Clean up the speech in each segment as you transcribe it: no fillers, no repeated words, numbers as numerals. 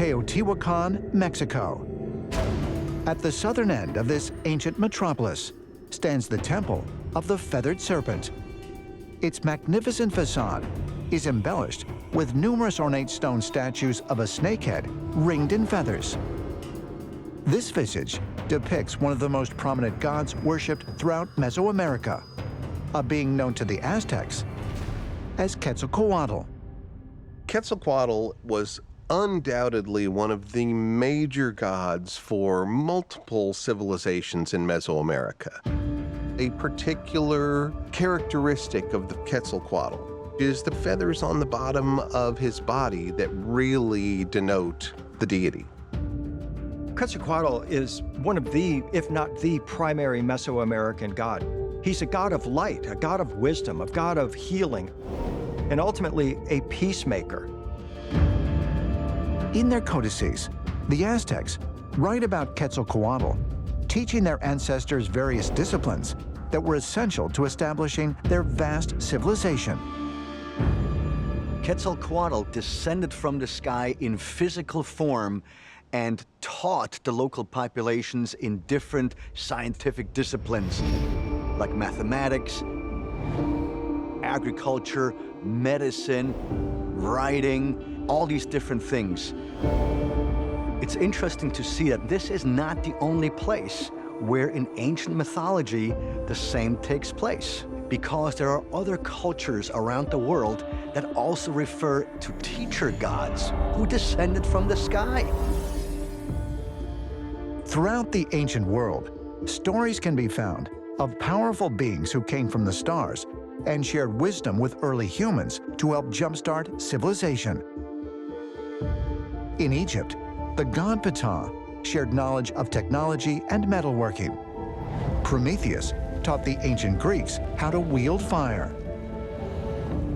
Teotihuacan, Mexico. At the southern end of this ancient metropolis stands the Temple of the Feathered Serpent. Its magnificent facade is embellished with numerous ornate stone statues of a snakehead ringed in feathers. This visage depicts one of the most prominent gods worshipped throughout Mesoamerica, a being known to the Aztecs as Quetzalcoatl. Quetzalcoatl was undoubtedly one of the major gods for multiple civilizations in Mesoamerica. A particular characteristic of the Quetzalcoatl is the feathers on the bottom of his body that really denote the deity. Quetzalcoatl is one of the, if not the primary Mesoamerican god. He's a god of light, a god of wisdom, a god of healing, and ultimately a peacemaker. In their codices, the Aztecs write about Quetzalcoatl, teaching their ancestors various disciplines that were essential to establishing their vast civilization. Quetzalcoatl descended from the sky in physical form and taught the local populations in different scientific disciplines like mathematics, agriculture, medicine, writing, all these different things. It's interesting to see that this is not the only place where in ancient mythology the same takes place, because there are other cultures around the world that also refer to teacher gods who descended from the sky. Throughout the ancient world, stories can be found of powerful beings who came from the stars and shared wisdom with early humans to help jumpstart civilization. In Egypt, the god Ptah shared knowledge of technology and metalworking. Prometheus taught the ancient Greeks how to wield fire.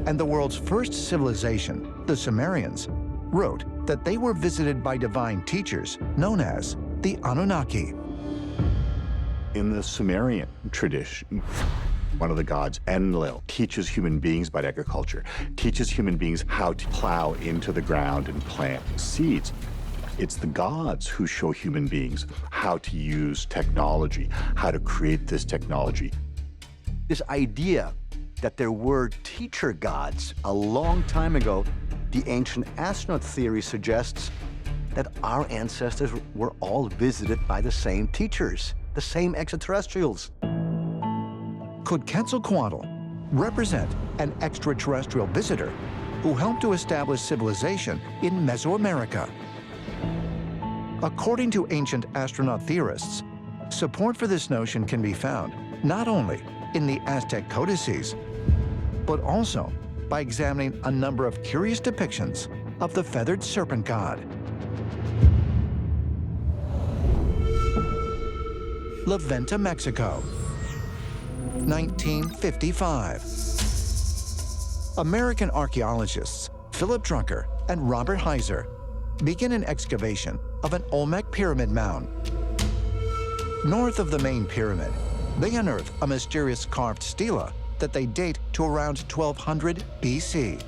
And the world's first civilization, the Sumerians, wrote that they were visited by divine teachers known as the Anunnaki. In the Sumerian tradition, one of the gods, Enlil, teaches human beings about agriculture, teaches human beings how to plow into the ground and plant seeds. It's the gods who show human beings how to use technology, how to create this technology. This idea that there were teacher gods a long time ago, the ancient astronaut theory suggests that our ancestors were all visited by the same teachers, the same extraterrestrials. Could Quetzalcoatl represent an extraterrestrial visitor who helped to establish civilization in Mesoamerica? According to ancient astronaut theorists, support for this notion can be found not only in the Aztec codices, but also by examining a number of curious depictions of the feathered serpent god. La Venta, Mexico, 1955. American archaeologists Philip Drucker and Robert Heiser begin an excavation of an Olmec pyramid mound. North of the main pyramid, they unearth a mysterious carved stela that they date to around 1200 BC.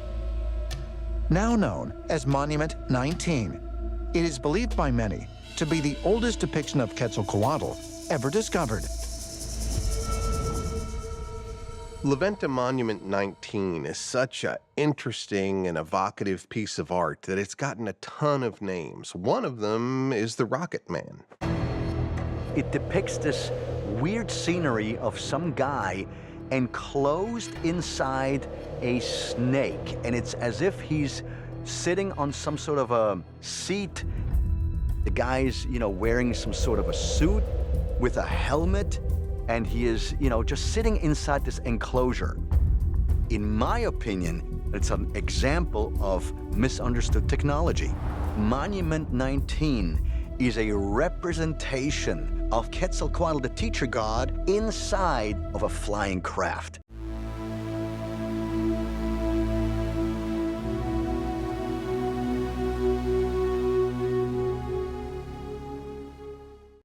Now known as Monument 19, it is believed by many to be the oldest depiction of Quetzalcoatl ever discovered. La Venta Monument 19 is such an interesting and evocative piece of art that it's gotten a ton of names. One of them is the Rocket Man. It depicts this weird scenery of some guy enclosed inside a snake, and it's as if he's sitting on some sort of a seat. The guy's, wearing some sort of a suit with a helmet, and he is, just sitting inside this enclosure. In my opinion, it's an example of misunderstood technology. Monument 19 is a representation of Quetzalcoatl, the teacher god, inside of a flying craft.